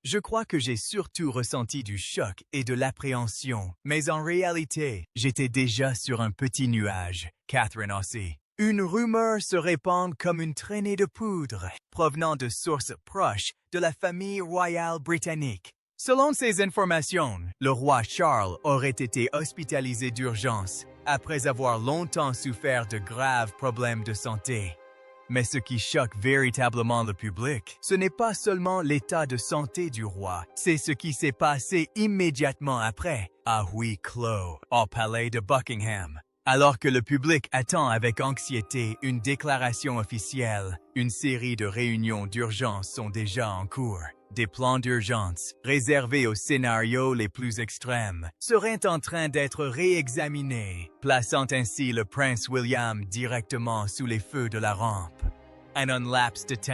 Je crois que j'ai surtout ressenti du choc et de l'appréhension, mais en réalité, j'étais déjà sur un petit nuage. Catherine aussi. Une rumeur se répand comme une traînée de poudre, provenant de sources proches de la famille royale britannique. Selon ces informations, le roi Charles aurait été hospitalisé d'urgence après avoir longtemps souffert de graves problèmes de santé. Mais ce qui choque véritablement le public, ce n'est pas seulement l'état de santé du roi, c'est ce qui s'est passé immédiatement après, à huis clos, au palais de Buckingham. Alors que le public attend avec anxiété une déclaration officielle, une série de réunions d'urgence sont déjà en cours. Des plans d'urgence, réservés aux scénarios les plus extrêmes, seraient en train d'être réexaminés, plaçant ainsi le prince William directement sous les feux de la rampe. En un laps de temps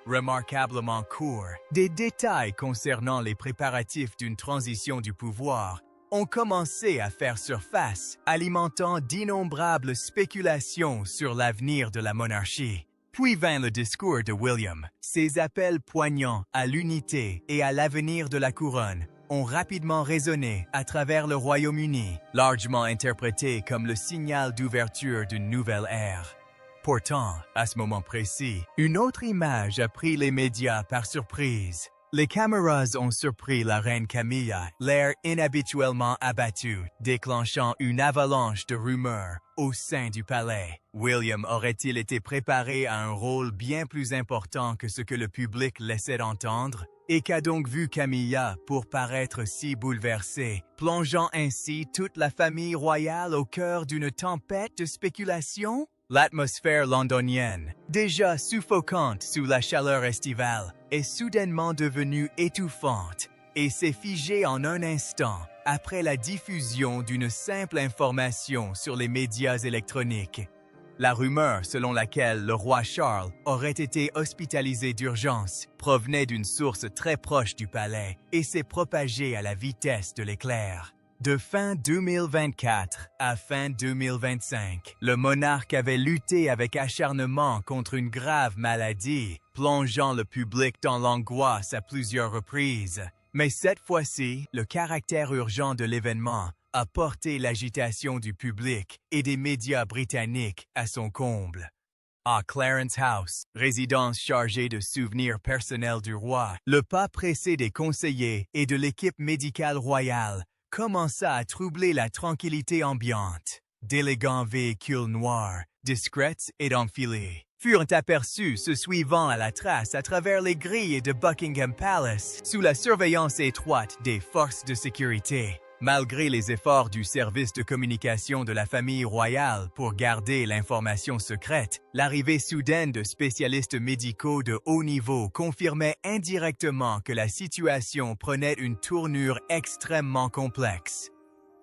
remarquablement court, des détails concernant les préparatifs d'une transition du pouvoir ont commencé à faire surface, alimentant d'innombrables spéculations sur l'avenir de la monarchie. Puis vint le discours de William. Ses appels poignants à l'unité et à l'avenir de la couronne ont rapidement résonné à travers le Royaume-Uni, largement interprété comme le signal d'ouverture d'une nouvelle ère. Pourtant, à ce moment précis, une autre image a pris les médias par surprise. Les caméras ont surpris la reine Camilla, l'air inhabituellement abattu, déclenchant une avalanche de rumeurs au sein du palais. William aurait-il été préparé à un rôle bien plus important que ce que le public laissait entendre? Et qu'a donc vu Camilla pour paraître si bouleversée, plongeant ainsi toute la famille royale au cœur d'une tempête de spéculation? L'atmosphère londonienne, déjà suffocante sous la chaleur estivale, est soudainement devenue étouffante et s'est figée en un instant après la diffusion d'une simple information sur les médias électroniques. La rumeur selon laquelle le roi Charles aurait été hospitalisé d'urgence provenait d'une source très proche du palais et s'est propagée à la vitesse de l'éclair. De fin 2024 à fin 2025, le monarque avait lutté avec acharnement contre une grave maladie, plongeant le public dans l'angoisse à plusieurs reprises. Mais cette fois-ci, le caractère urgent de l'événement a porté l'agitation du public et des médias britanniques à son comble. À Clarence House, résidence chargée de souvenirs personnels du roi, le pas pressé des conseillers et de l'équipe médicale royale commença à troubler la tranquillité ambiante. D'élégants véhicules noirs, discrets et enfilés, furent aperçus se suivant à la trace à travers les grilles de Buckingham Palace, sous la surveillance étroite des forces de sécurité. Malgré les efforts du service de communication de la famille royale pour garder l'information secrète, l'arrivée soudaine de spécialistes médicaux de haut niveau confirmait indirectement que la situation prenait une tournure extrêmement complexe.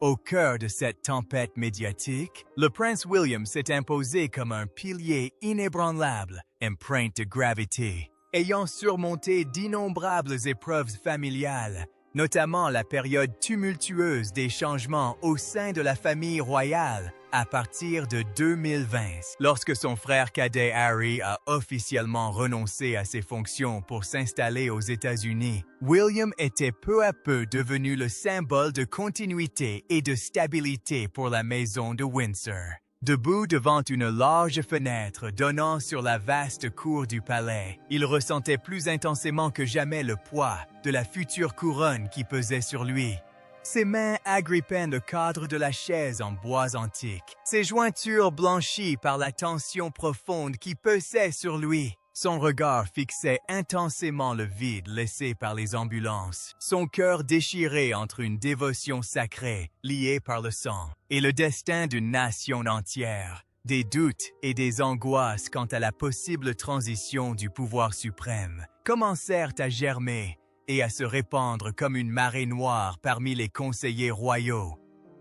Au cœur de cette tempête médiatique, le prince William s'est imposé comme un pilier inébranlable, empreinte de gravité, ayant surmonté d'innombrables épreuves familiales, notamment la période tumultueuse des changements au sein de la famille royale à partir de 2020, lorsque son frère cadet Harry a officiellement renoncé à ses fonctions pour s'installer aux États-Unis. William était peu à peu devenu le symbole de continuité et de stabilité pour la maison de Windsor. Debout devant une large fenêtre donnant sur la vaste cour du palais, il ressentait plus intensément que jamais le poids de la future couronne qui pesait sur lui. Ses mains agrippaient le cadre de la chaise en bois antique, ses jointures blanchies par la tension profonde qui pesait sur lui. Son regard fixait intensément le vide laissé par les ambulances, son cœur déchiré entre une dévotion sacrée, liée par le sang, et le destin d'une nation entière. Des doutes et des angoisses quant à la possible transition du pouvoir suprême commencèrent à germer et à se répandre comme une marée noire parmi les conseillers royaux.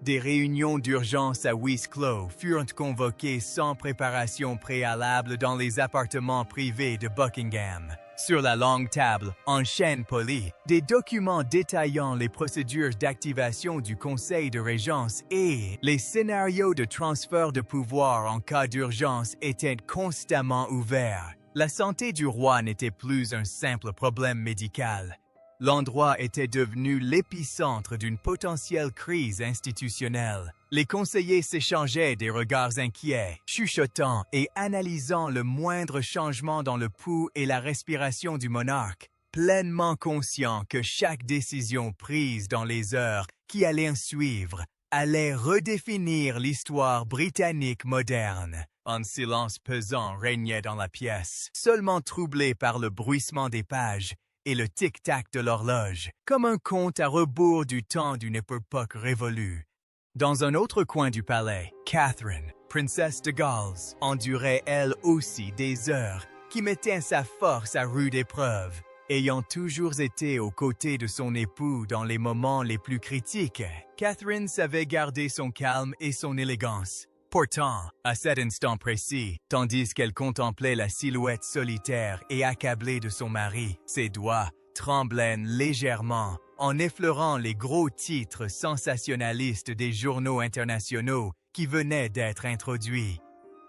Des réunions d'urgence à huis clos furent convoquées sans préparation préalable dans les appartements privés de Buckingham. Sur la longue table, en chêne poli, des documents détaillant les procédures d'activation du Conseil de Régence et les scénarios de transfert de pouvoir en cas d'urgence étaient constamment ouverts. La santé du roi n'était plus un simple problème médical. L'endroit était devenu l'épicentre d'une potentielle crise institutionnelle. Les conseillers s'échangeaient des regards inquiets, chuchotant et analysant le moindre changement dans le pouls et la respiration du monarque, pleinement conscients que chaque décision prise dans les heures qui allaient suivre allait redéfinir l'histoire britannique moderne. Un silence pesant régnait dans la pièce, seulement troublé par le bruissement des pages et le tic-tac de l'horloge, comme un conte à rebours du temps d'une époque révolue. Dans un autre coin du palais, Catherine, princesse de Galles, endurait elle aussi des heures qui mettaient sa force à rude épreuve. Ayant toujours été aux côtés de son époux dans les moments les plus critiques, Catherine savait garder son calme et son élégance. Pourtant, à cet instant précis, tandis qu'elle contemplait la silhouette solitaire et accablée de son mari, ses doigts tremblaient légèrement en effleurant les gros titres sensationnalistes des journaux internationaux qui venaient d'être introduits.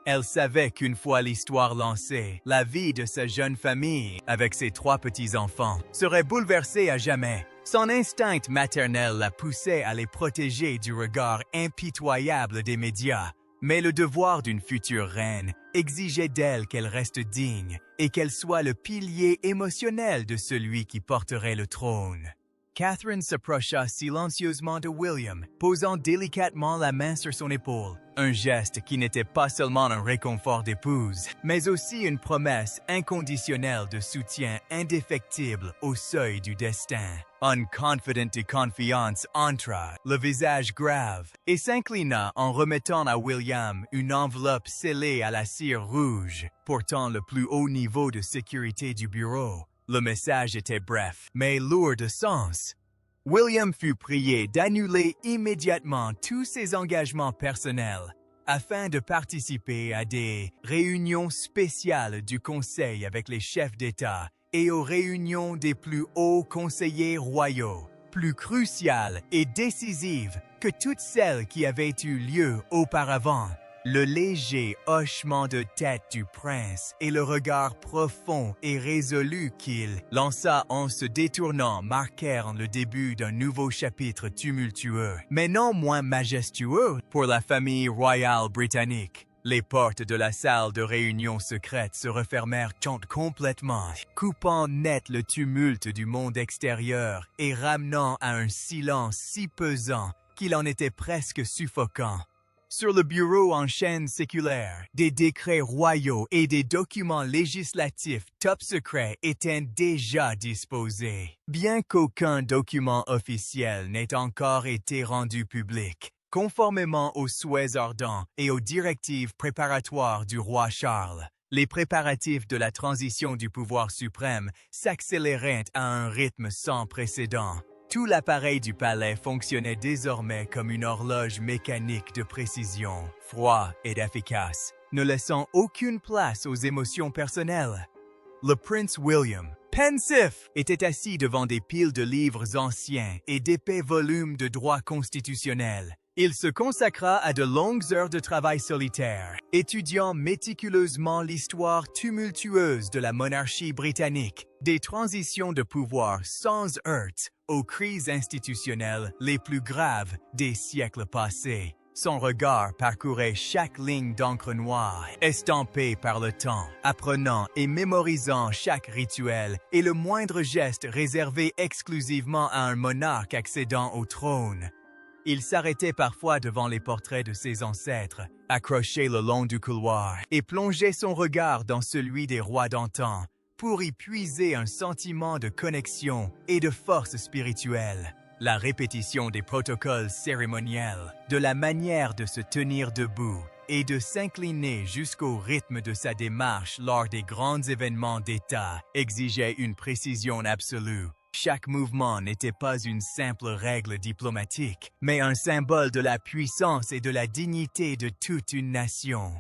Elle savait qu'une fois l'histoire lancée, la vie de sa jeune famille, avec ses 3 petits-enfants, serait bouleversée à jamais. Son instinct maternel la poussait à les protéger du regard impitoyable des médias. Mais le devoir d'une future reine exigeait d'elle qu'elle reste digne et qu'elle soit le pilier émotionnel de celui qui porterait le trône. Catherine s'approcha silencieusement de William, posant délicatement la main sur son épaule, un geste qui n'était pas seulement un réconfort d'épouse, mais aussi une promesse inconditionnelle de soutien indéfectible au seuil du destin. Un confident de confiance entra, le visage grave, et s'inclina en remettant à William une enveloppe scellée à la cire rouge, portant le plus haut niveau de sécurité du bureau. Le message était bref, mais lourd de sens. William fut prié d'annuler immédiatement tous ses engagements personnels afin de participer à des réunions spéciales du Conseil avec les chefs d'État et aux réunions des plus hauts conseillers royaux, plus cruciales et décisives que toutes celles qui avaient eu lieu auparavant. Le léger hochement de tête du prince et le regard profond et résolu qu'il lança en se détournant marquèrent le début d'un nouveau chapitre tumultueux, mais non moins majestueux pour la famille royale britannique. Les portes de la salle de réunion secrète se refermèrent complètement, coupant net le tumulte du monde extérieur et ramenant à un silence si pesant qu'il en était presque suffocant. Sur le bureau en chaîne séculaire, des décrets royaux et des documents législatifs top secrets étaient déjà disposés, bien qu'aucun document officiel n'ait encore été rendu public, conformément aux souhaits ardents et aux directives préparatoires du roi Charles. Les préparatifs de la transition du pouvoir suprême s'accéléraient à un rythme sans précédent. Tout l'appareil du palais fonctionnait désormais comme une horloge mécanique de précision, froid et efficace, ne laissant aucune place aux émotions personnelles. Le prince William, pensif, était assis devant des piles de livres anciens et d'épais volumes de droit constitutionnel. Il se consacra à de longues heures de travail solitaire, étudiant méticuleusement l'histoire tumultueuse de la monarchie britannique, des transitions de pouvoir sans heurts aux crises institutionnelles les plus graves des siècles passés. Son regard parcourait chaque ligne d'encre noire, estampée par le temps, apprenant et mémorisant chaque rituel et le moindre geste réservé exclusivement à un monarque accédant au trône. Il s'arrêtait parfois devant les portraits de ses ancêtres, accrochés le long du couloir, et plongeait son regard dans celui des rois d'antan, pour y puiser un sentiment de connexion et de force spirituelle. La répétition des protocoles cérémoniels, de la manière de se tenir debout et de s'incliner jusqu'au rythme de sa démarche lors des grands événements d'État exigeait une précision absolue. Chaque mouvement n'était pas une simple règle diplomatique, mais un symbole de la puissance et de la dignité de toute une nation.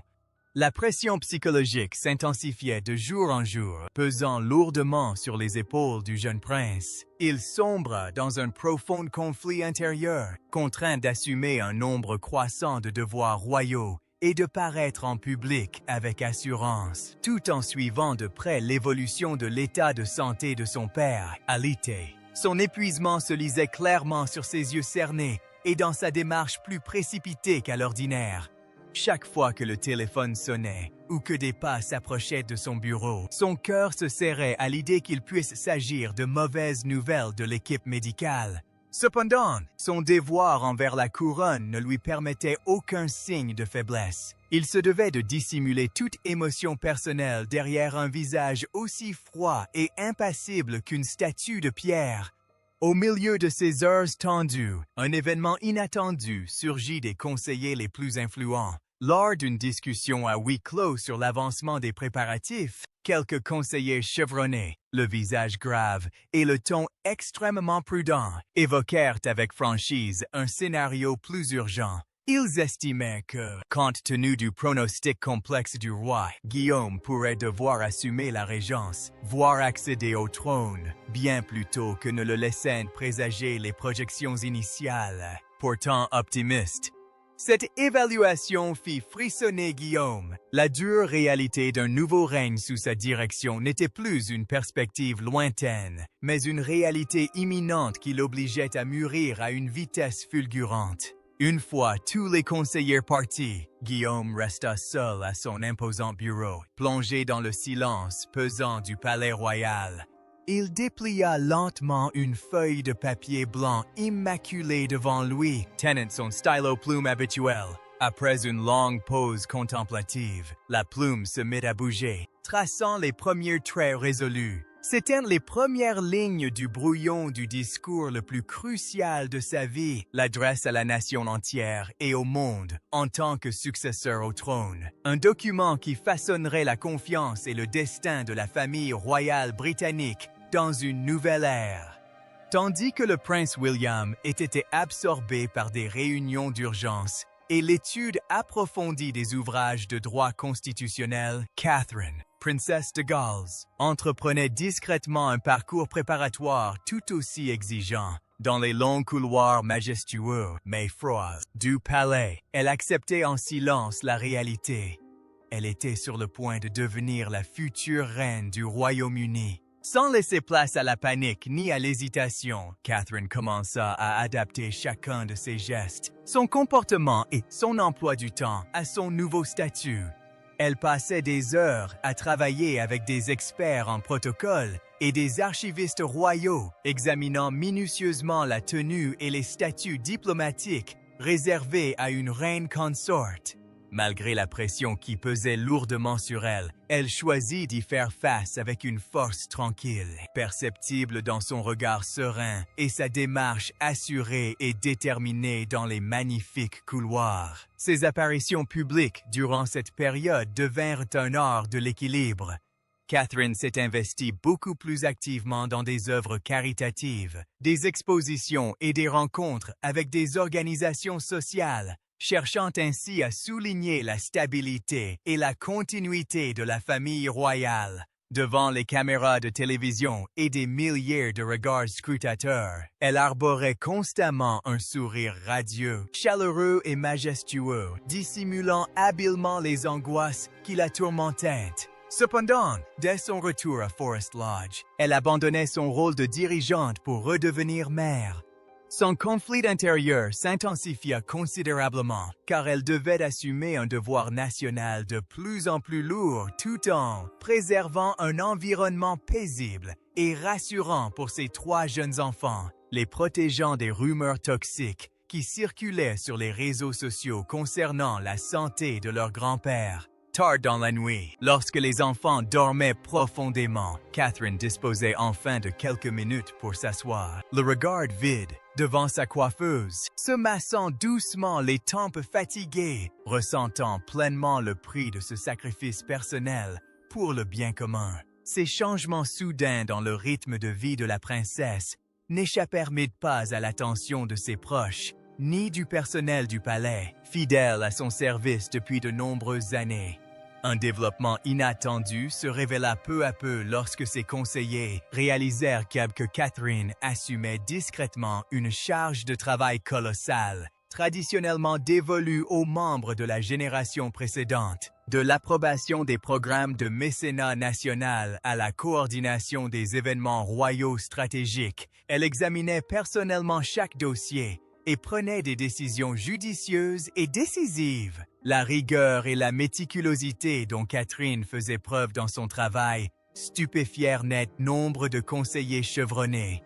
La pression psychologique s'intensifiait de jour en jour, pesant lourdement sur les épaules du jeune prince. Il sombra dans un profond conflit intérieur, contraint d'assumer un nombre croissant de devoirs royaux et de paraître en public avec assurance, tout en suivant de près l'évolution de l'état de santé de son père, Alite. Son épuisement se lisait clairement sur ses yeux cernés et dans sa démarche plus précipitée qu'à l'ordinaire. Chaque fois que le téléphone sonnait ou que des pas s'approchaient de son bureau, son cœur se serrait à l'idée qu'il puisse s'agir de mauvaises nouvelles de l'équipe médicale. Cependant, son devoir envers la couronne ne lui permettait aucun signe de faiblesse. Il se devait de dissimuler toute émotion personnelle derrière un visage aussi froid et impassible qu'une statue de pierre. Au milieu de ces heures tendues, un événement inattendu surgit des conseillers les plus influents. Lors d'une discussion à huis clos sur l'avancement des préparatifs, quelques conseillers chevronnés, le visage grave et le ton extrêmement prudent, évoquèrent avec franchise un scénario plus urgent. Ils estimaient que, compte tenu du pronostic complexe du roi, Guillaume pourrait devoir assumer la régence, voire accéder au trône, bien plus tôt que ne le laissaient présager les projections initiales, pourtant optimistes. Cette évaluation fit frissonner Guillaume. La dure réalité d'un nouveau règne sous sa direction n'était plus une perspective lointaine, mais une réalité imminente qui l'obligeait à mûrir à une vitesse fulgurante. Une fois tous les conseillers partis, Guillaume resta seul à son imposant bureau, plongé dans le silence pesant du palais royal. Il déplia lentement une feuille de papier blanc immaculée devant lui, tenant son stylo-plume habituel. Après une longue pause contemplative, la plume se mit à bouger, traçant les premiers traits résolus. C'étaient les premières lignes du brouillon du discours le plus crucial de sa vie, l'adresse à la nation entière et au monde en tant que successeur au trône. Un document qui façonnerait la confiance et le destin de la famille royale britannique dans une nouvelle ère. Tandis que le prince William était absorbé par des réunions d'urgence et l'étude approfondie des ouvrages de droit constitutionnel, Catherine, princesse de Galles, entreprenait discrètement un parcours préparatoire tout aussi exigeant. Dans les longs couloirs majestueux, mais froids, du palais, elle acceptait en silence la réalité. Elle était sur le point de devenir la future reine du Royaume-Uni. Sans laisser place à la panique ni à l'hésitation, Catherine commença à adapter chacun de ses gestes, son comportement et son emploi du temps à son nouveau statut. Elle passait des heures à travailler avec des experts en protocole et des archivistes royaux, examinant minutieusement la tenue et les statuts diplomatiques réservés à une reine consorte. Malgré la pression qui pesait lourdement sur elle, elle choisit d'y faire face avec une force tranquille, perceptible dans son regard serein et sa démarche assurée et déterminée dans les magnifiques couloirs. Ses apparitions publiques durant cette période devinrent un art de l'équilibre. Catherine s'est investie beaucoup plus activement dans des œuvres caritatives, des expositions et des rencontres avec des organisations sociales, cherchant ainsi à souligner la stabilité et la continuité de la famille royale. Devant les caméras de télévision et des milliers de regards scrutateurs, elle arborait constamment un sourire radieux, chaleureux et majestueux, dissimulant habilement les angoisses qui la tourmentaient. Cependant, dès son retour à Forest Lodge, elle abandonnait son rôle de dirigeante pour redevenir mère. Son conflit intérieur s'intensifia considérablement, car elle devait assumer un devoir national de plus en plus lourd tout en préservant un environnement paisible et rassurant pour ses 3 jeunes enfants, les protégeant des rumeurs toxiques qui circulaient sur les réseaux sociaux concernant la santé de leur grand-père. Tard dans la nuit, lorsque les enfants dormaient profondément, Catherine disposait enfin de quelques minutes pour s'asseoir, le regard vide, devant sa coiffeuse, se massant doucement les tempes fatiguées, ressentant pleinement le prix de ce sacrifice personnel pour le bien commun. Ces changements soudains dans le rythme de vie de la princesse n'échappèrent pas à l'attention de ses proches, ni du personnel du palais, fidèle à son service depuis de nombreuses années. Un développement inattendu se révéla peu à peu lorsque ses conseillers réalisèrent que Catherine assumait discrètement une charge de travail colossale traditionnellement dévolue aux membres de la génération précédente. De l'approbation des programmes de mécénat national à la coordination des événements royaux stratégiques, elle examinait personnellement chaque dossier et prenait des décisions judicieuses et décisives. La rigueur et la méticulosité dont Catherine faisait preuve dans son travail stupéfièrent net nombre de conseillers chevronnés.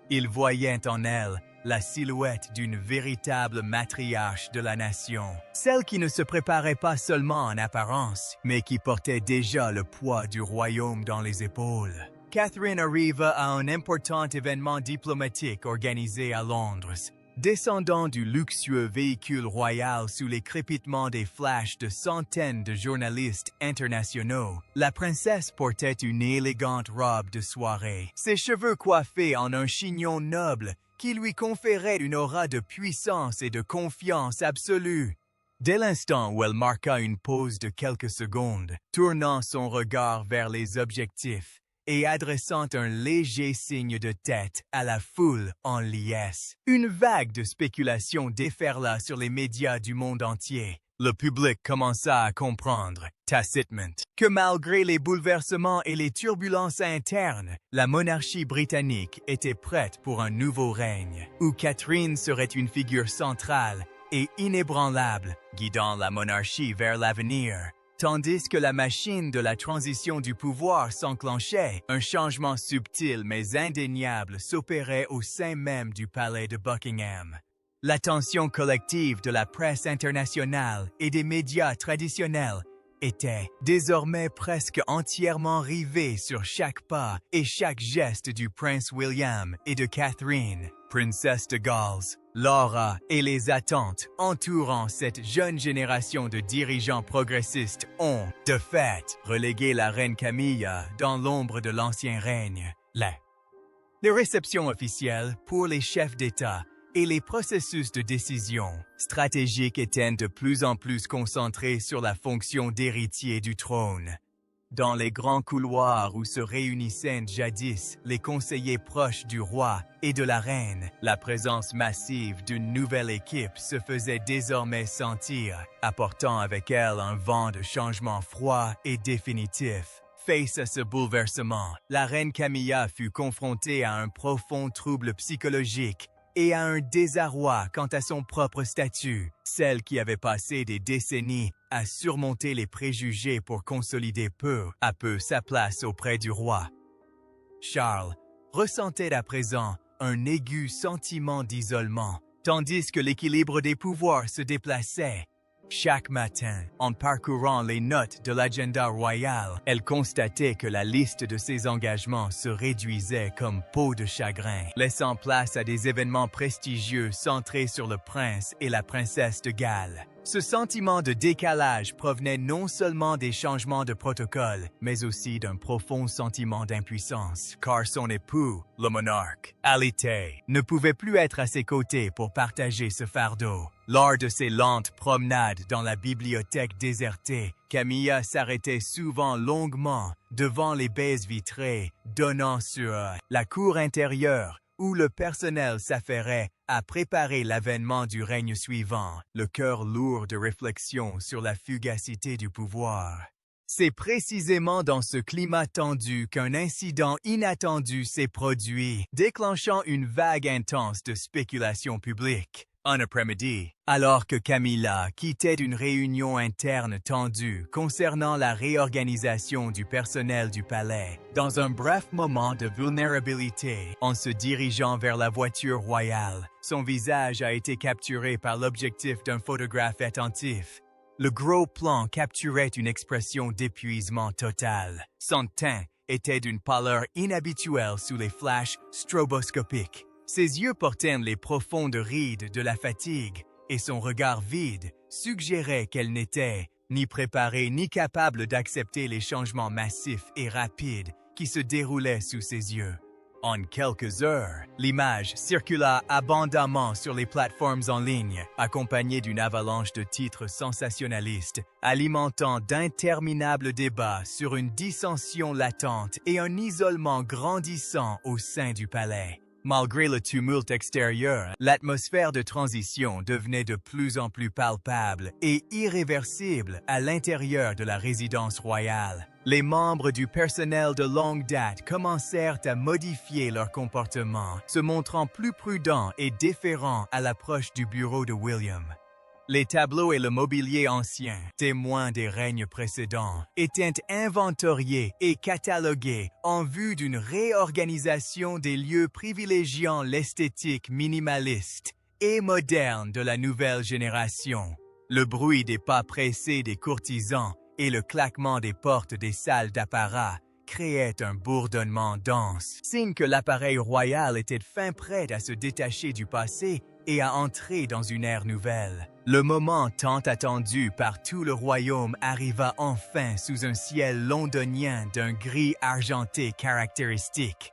Ils voyaient en elle la silhouette d'une véritable matriarche de la nation, celle qui ne se préparait pas seulement en apparence, mais qui portait déjà le poids du royaume dans les épaules. Catherine arriva à un important événement diplomatique organisé à Londres. Descendant du luxueux véhicule royal sous les crépitements des flashs de centaines de journalistes internationaux, la princesse portait une élégante robe de soirée, ses cheveux coiffés en un chignon noble qui lui conférait une aura de puissance et de confiance absolue. Dès l'instant où elle marqua une pause de quelques secondes, tournant son regard vers les objectifs et adressant un léger signe de tête à la foule en liesse, une vague de spéculation déferla sur les médias du monde entier. Le public commença à comprendre, tacitement, que malgré les bouleversements et les turbulences internes, la monarchie britannique était prête pour un nouveau règne, où Catherine serait une figure centrale et inébranlable, guidant la monarchie vers l'avenir. Tandis que la machine de la transition du pouvoir s'enclenchait, un changement subtil mais indéniable s'opérait au sein même du palais de Buckingham. L'attention collective de la presse internationale et des médias traditionnels était désormais presque entièrement rivée sur chaque pas et chaque geste du prince William et de Catherine, princesse de Galles. L'aura et les attentes entourant cette jeune génération de dirigeants progressistes ont, de fait, relégué la reine Camilla dans l'ombre de l'ancien règne. Les réceptions officielles pour les chefs d'État et les processus de décision stratégiques étaient de plus en plus concentrés sur la fonction d'héritier du trône. Dans les grands couloirs où se réunissaient jadis les conseillers proches du roi et de la reine, la présence massive d'une nouvelle équipe se faisait désormais sentir, apportant avec elle un vent de changement froid et définitif. Face à ce bouleversement, la reine Camilla fut confrontée à un profond trouble psychologique et à un désarroi quant à son propre statut, celle qui avait passé des décennies à surmonter les préjugés pour consolider peu à peu sa place auprès du roi. Charles ressentait à présent un aigu sentiment d'isolement, tandis que l'équilibre des pouvoirs se déplaçait. Chaque matin, en parcourant les notes de l'agenda royal, elle constatait que la liste de ses engagements se réduisait comme peau de chagrin, laissant place à des événements prestigieux centrés sur le prince et la princesse de Galles. Ce sentiment de décalage provenait non seulement des changements de protocole, mais aussi d'un profond sentiment d'impuissance, car son époux, le monarque, alité, ne pouvait plus être à ses côtés pour partager ce fardeau. Lors de ses lentes promenades dans la bibliothèque désertée, Camilla s'arrêtait souvent longuement devant les baies vitrées donnant sur la cour intérieure, où le personnel s'affairait à préparer l'avènement du règne suivant, le cœur lourd de réflexion sur la fugacité du pouvoir. C'est précisément dans ce climat tendu qu'un incident inattendu s'est produit, déclenchant une vague intense de spéculation publique. Un après-midi, alors que Camilla quittait une réunion interne tendue concernant la réorganisation du personnel du palais, dans un bref moment de vulnérabilité, en se dirigeant vers la voiture royale, son visage a été capturé par l'objectif d'un photographe attentif. Le gros plan capturait une expression d'épuisement total. Son teint était d'une pâleur inhabituelle sous les flashs stroboscopiques. Ses yeux portaient les profondes rides de la fatigue et son regard vide suggérait qu'elle n'était ni préparée ni capable d'accepter les changements massifs et rapides qui se déroulaient sous ses yeux. En quelques heures, l'image circula abondamment sur les plateformes en ligne, accompagnée d'une avalanche de titres sensationnalistes, alimentant d'interminables débats sur une dissension latente et un isolement grandissant au sein du palais. Malgré le tumulte extérieur, l'atmosphère de transition devenait de plus en plus palpable et irréversible à l'intérieur de la résidence royale. Les membres du personnel de longue date commencèrent à modifier leur comportement, se montrant plus prudents et déférents à l'approche du bureau de William. Les tableaux et le mobilier ancien, témoins des règnes précédents, étaient inventoriés et catalogués en vue d'une réorganisation des lieux privilégiant l'esthétique minimaliste et moderne de la nouvelle génération. Le bruit des pas pressés des courtisans et le claquement des portes des salles d'apparat créaient un bourdonnement dense, signe que l'appareil royal était fin prêt à se détacher du passé et à entrer dans une ère nouvelle. Le moment tant attendu par tout le royaume arriva enfin sous un ciel londonien d'un gris argenté caractéristique.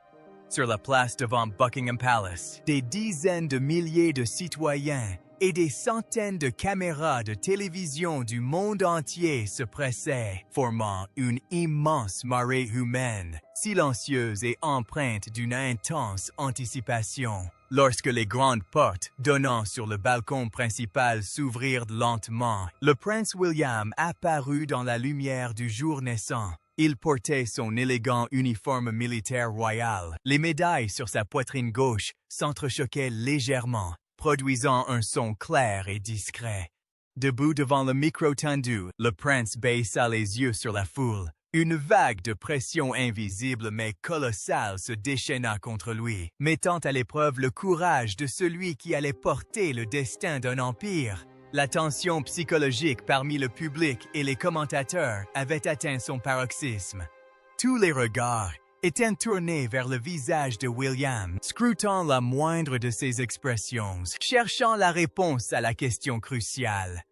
Sur la place devant Buckingham Palace, des dizaines de milliers de citoyens et des centaines de caméras de télévision du monde entier se pressaient, formant une immense marée humaine, silencieuse et empreinte d'une intense anticipation. Lorsque les grandes portes donnant sur le balcon principal s'ouvrirent lentement, le prince William apparut dans la lumière du jour naissant. Il portait son élégant uniforme militaire royal. Les médailles sur sa poitrine gauche s'entrechoquaient légèrement, produisant un son clair et discret. Debout devant le micro tendu, le prince baissa les yeux sur la foule. Une vague de pression invisible mais colossale se déchaîna contre lui, mettant à l'épreuve le courage de celui qui allait porter le destin d'un empire. La tension psychologique parmi le public et les commentateurs avait atteint son paroxysme. Tous les regards étaient tournés vers le visage de William, scrutant la moindre de ses expressions, cherchant la réponse à la question cruciale.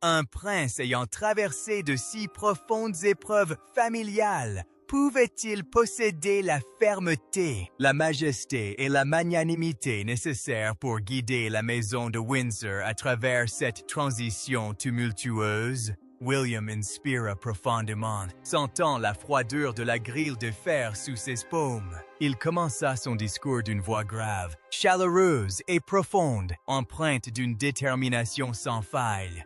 Un prince ayant traversé de si profondes épreuves familiales, pouvait-il posséder la fermeté, la majesté et la magnanimité nécessaires pour guider la maison de Windsor à travers cette transition tumultueuse? William inspira profondément, sentant la froidure de la grille de fer sous ses paumes. Il commença son discours d'une voix grave, chaleureuse et profonde, empreinte d'une détermination sans faille.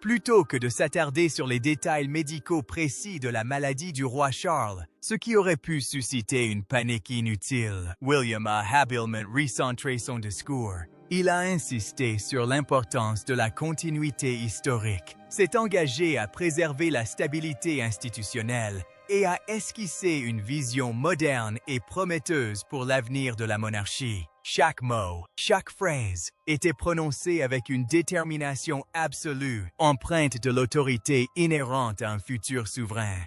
Plutôt que de s'attarder sur les détails médicaux précis de la maladie du roi Charles, ce qui aurait pu susciter une panique inutile, William a habilement recentré son discours. Il a insisté sur l'importance de la continuité historique, s'est engagé à préserver la stabilité institutionnelle et a esquissé une vision moderne et prometteuse pour l'avenir de la monarchie. Chaque mot, chaque phrase était prononcé avec une détermination absolue, empreinte de l'autorité inhérente à un futur souverain.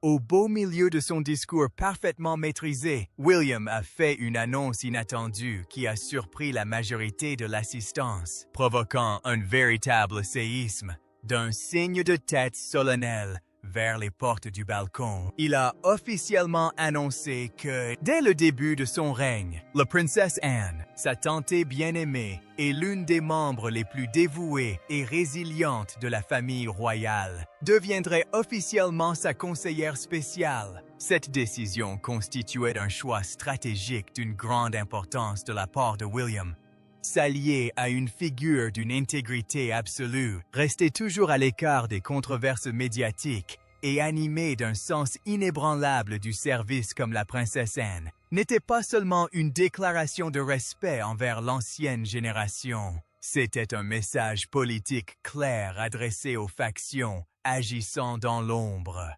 Au beau milieu de son discours parfaitement maîtrisé, William a fait une annonce inattendue qui a surpris la majorité de l'assistance, provoquant un véritable séisme. D'un signe de tête solennel vers les portes du balcon, il a officiellement annoncé que, dès le début de son règne, la princesse Anne, sa tantée bien-aimée, est l'une des membres les plus dévouées et résilientes de la famille royale, deviendrait officiellement sa conseillère spéciale. Cette décision constituait un choix stratégique d'une grande importance de la part de William. S'allier à une figure d'une intégrité absolue, rester toujours à l'écart des controverses médiatiques et animé d'un sens inébranlable du service comme la princesse Anne, n'était pas seulement une déclaration de respect envers l'ancienne génération. C'était un message politique clair adressé aux factions agissant dans l'ombre.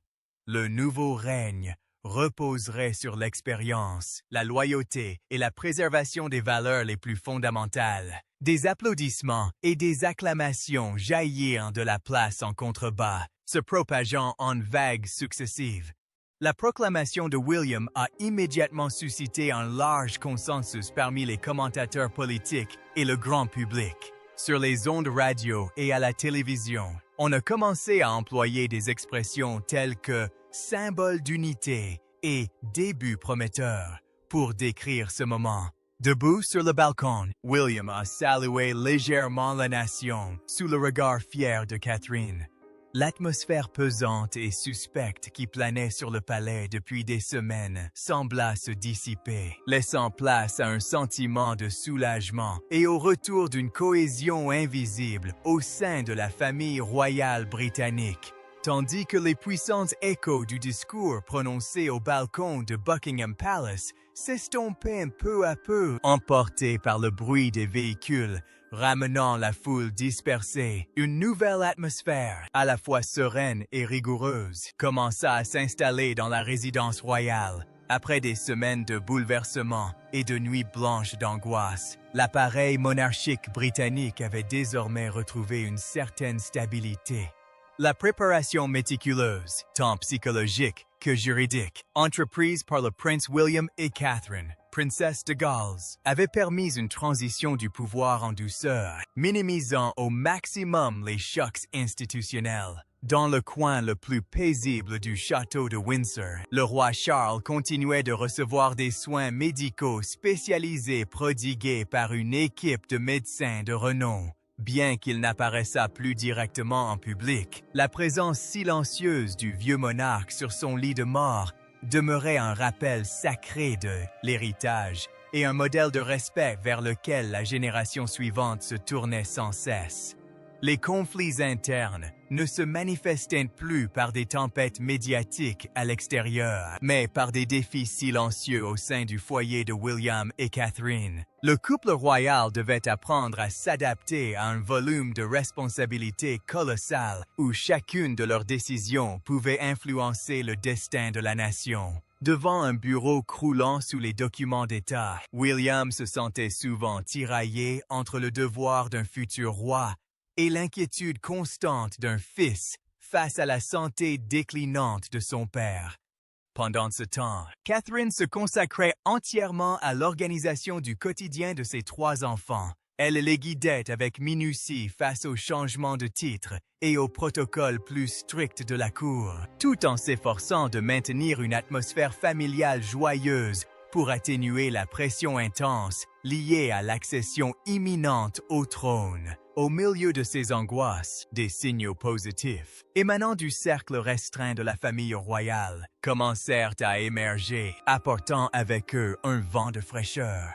Le nouveau règne reposerait sur l'expérience, la loyauté et la préservation des valeurs les plus fondamentales. Des applaudissements et des acclamations jaillirent de la place en contrebas, se propageant en vagues successives. La proclamation de William a immédiatement suscité un large consensus parmi les commentateurs politiques et le grand public. Sur les ondes radio et à la télévision, on a commencé à employer des expressions telles que symbole d'unité et début prometteur pour décrire ce moment. Debout sur le balcon, William a salué légèrement la nation sous le regard fier de Catherine. L'atmosphère pesante et suspecte qui planait sur le palais depuis des semaines sembla se dissiper, laissant place à un sentiment de soulagement et au retour d'une cohésion invisible au sein de la famille royale britannique. Tandis que les puissants échos du discours prononcé au balcon de Buckingham Palace s'estompaient peu à peu, emportés par le bruit des véhicules, ramenant la foule dispersée. Une nouvelle atmosphère, à la fois sereine et rigoureuse, commença à s'installer dans la résidence royale. Après des semaines de bouleversements et de nuits blanches d'angoisse, l'appareil monarchique britannique avait désormais retrouvé une certaine stabilité. La préparation méticuleuse, tant psychologique que juridique, entreprise par le prince William et Catherine, princesse de Galles, avait permis une transition du pouvoir en douceur, minimisant au maximum les chocs institutionnels. Dans le coin le plus paisible du château de Windsor, le roi Charles continuait de recevoir des soins médicaux spécialisés prodigués par une équipe de médecins de renom. Bien qu'il n'apparaissât plus directement en public, la présence silencieuse du vieux monarque sur son lit de mort demeurait un rappel sacré de l'héritage et un modèle de respect vers lequel la génération suivante se tournait sans cesse. Les conflits internes ne se manifestaient plus par des tempêtes médiatiques à l'extérieur, mais par des défis silencieux au sein du foyer de William et Catherine. Le couple royal devait apprendre à s'adapter à un volume de responsabilités colossal où chacune de leurs décisions pouvait influencer le destin de la nation. Devant un bureau croulant sous les documents d'État, William se sentait souvent tiraillé entre le devoir d'un futur roi et l'inquiétude constante d'un fils face à la santé déclinante de son père. Pendant ce temps, Catherine se consacrait entièrement à l'organisation du quotidien de ses 3 enfants. Elle les guidait avec minutie face aux changements de titre et aux protocoles plus stricts de la cour, tout en s'efforçant de maintenir une atmosphère familiale joyeuse pour atténuer la pression intense liée à l'accession imminente au trône. Au milieu de ces angoisses, des signaux positifs, émanant du cercle restreint de la famille royale, commencèrent à émerger, apportant avec eux un vent de fraîcheur.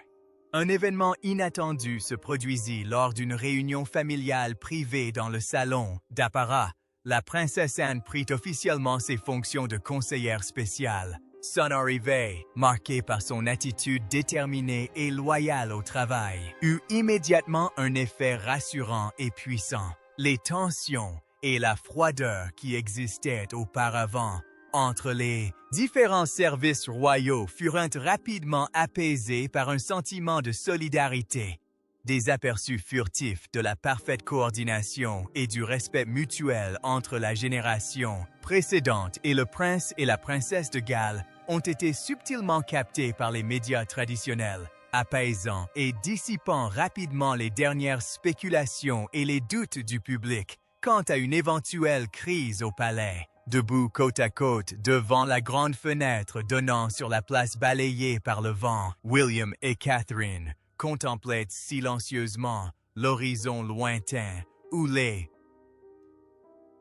Un événement inattendu se produisit lors d'une réunion familiale privée dans le salon d'apparat. La princesse Anne prit officiellement ses fonctions de conseillère spéciale. Son arrivée, marquée par son attitude déterminée et loyale au travail, eut immédiatement un effet rassurant et puissant. Les tensions et la froideur qui existaient auparavant entre les différents services royaux furent rapidement apaisés par un sentiment de solidarité. Des aperçus furtifs de la parfaite coordination et du respect mutuel entre la génération précédente et le prince et la princesse de Galles ont été subtilement captés par les médias traditionnels, apaisant et dissipant rapidement les dernières spéculations et les doutes du public quant à une éventuelle crise au palais. Debout côte à côte devant la grande fenêtre donnant sur la place balayée par le vent, William et Catherine contemplaient silencieusement l'horizon lointain où les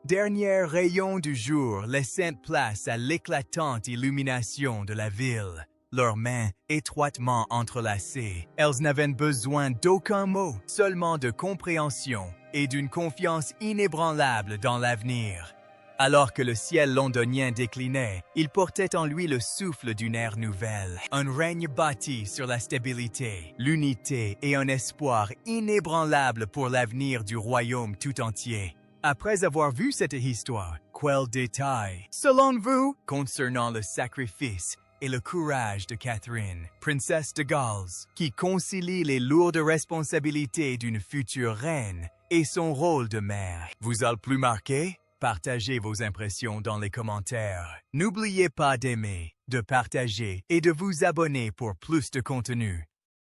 derniers rayons du jour laissaient place à l'éclatante illumination de la ville. Leurs mains étroitement entrelacées, elles n'avaient besoin d'aucun mot, seulement de compréhension et d'une confiance inébranlable dans l'avenir. Alors que le ciel londonien déclinait, il portait en lui le souffle d'une ère nouvelle, un règne bâti sur la stabilité, l'unité et un espoir inébranlable pour l'avenir du royaume tout entier. Après avoir vu cette histoire, quels détails, selon vous, concernant le sacrifice et le courage de Catherine, princesse de Galles, qui concilie les lourdes responsabilités d'une future reine et son rôle de mère, vous a le plus marqué? Partagez vos impressions dans les commentaires. N'oubliez pas d'aimer, de partager et de vous abonner pour plus de contenu.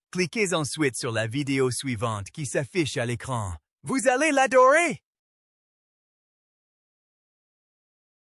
Cliquez ensuite sur la vidéo suivante qui s'affiche à l'écran. Vous allez l'adorer!